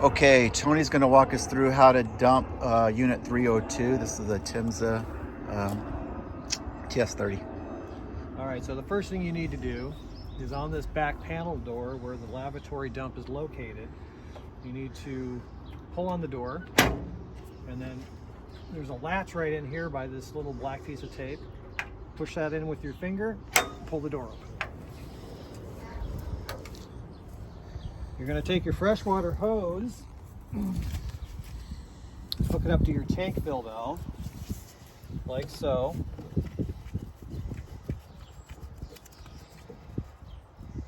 Okay, Tony's going to walk us through how to dump unit 302. This is the Temsa TS30. All right, so the first thing you need to do is on this back panel door where the lavatory dump is located, you need to pull on the door, and then there's a latch right in here by this little black piece of tape. Push that in with your finger, pull the door open. You're going to take your freshwater hose, hook it up to your tank fill valve, like so.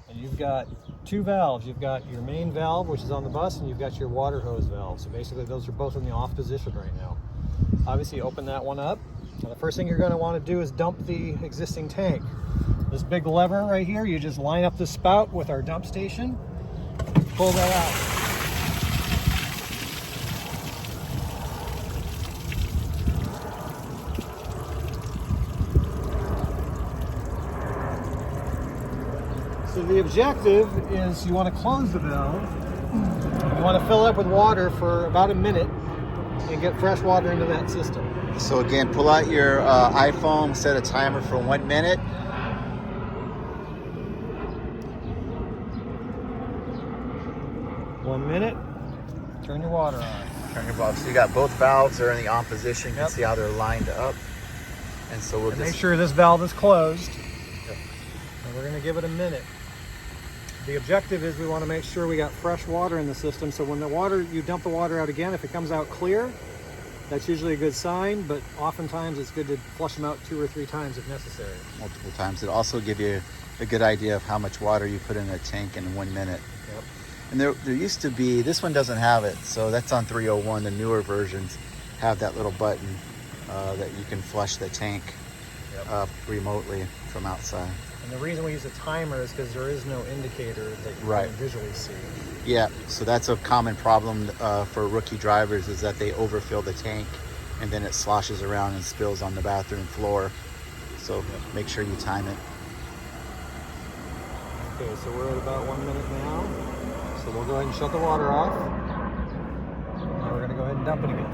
And you've got two valves. You've got your main valve, which is on the bus, and you've got your water hose valve. So basically those are both in the off position right now. Obviously open that one up. And the first thing you're going to want to do is dump the existing tank. This big lever right here, you just line up the spout with our dump station. Pull that out. So the objective is you want to close the valve. You want to fill it up with water for about a minute and get fresh water into that system. So again, pull out your iPhone, set a timer for 1 minute. One minute, turn your water on. Turn your valve. So you got both valves are in the on position. You can Yep. see how they're lined up. And so we'll And just make sure this valve is closed. Yep. And we're going to give it a minute. The objective is we want to make sure we got fresh water in the system. So when you dump the water out again, if it comes out clear, that's usually a good sign, but oftentimes it's good to flush them out 2 or 3 times if necessary. multiple times. It'll also give you a good idea of how much water you put in a tank in 1 minute. Yep. And there used to be, this one doesn't have it, so that's on 301. The newer versions have that little button that you can flush the tank remotely from outside. And the reason we use a timer is because there is no indicator that you Right. can visually see. Yeah, so that's a common problem for rookie drivers, is that they overfill the tank and then it sloshes around and spills on the bathroom floor. So make sure you time it. Okay, so we're at about 1 minute now. So we'll go ahead and shut the water off. Now we're going to go ahead and dump it again.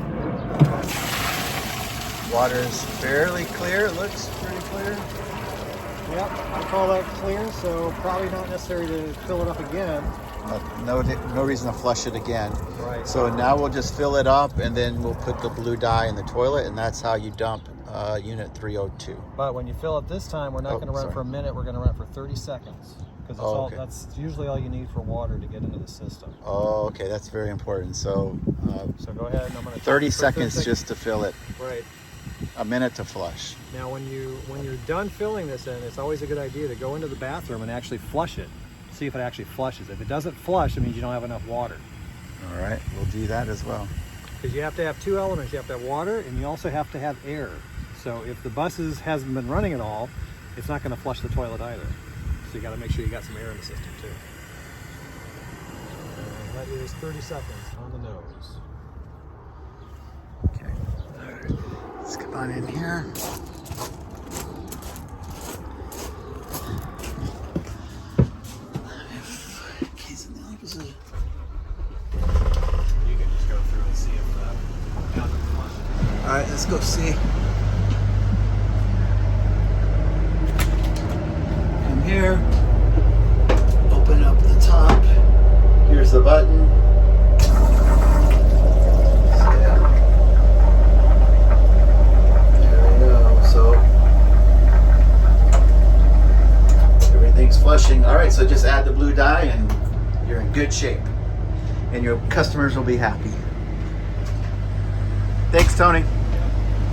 Water's fairly clear. It looks pretty clear. Yep, I call that clear, so probably not necessary to fill it up again. No reason to flush it again. Right. So now we'll just fill it up and then we'll put the blue dye in the toilet, and that's how you dump unit 302. But when you fill it this time, we're not going to run for a minute, we're going to run for 30 seconds. Because that's usually all you need for water to get into the system. Oh, okay, that's very important. So, So go ahead, and I'm going to 30 seconds just to fill it. Right. A minute to flush. Now when you're done filling this in, it's always a good idea to go into the bathroom and actually flush it. See if it actually flushes. If it doesn't flush, it means you don't have enough water. All right, we'll do that as well. Because you have to have 2 elements. You have to have water, and you also have to have air. So if the buses hasn't been running at all, it's not going to flush the toilet either. So you got to make sure you got some air in the system too. And that is 30 seconds on the nose. Okay, all right, let's come on in here. Keys in the opposite. You can just go through and see if the valve is flushing. All right, let's go see. Come here. Open up the top. Here's the button. Flushing. All right, so just add the blue dye and you're in good shape, and your customers will be happy. Thanks, Tony.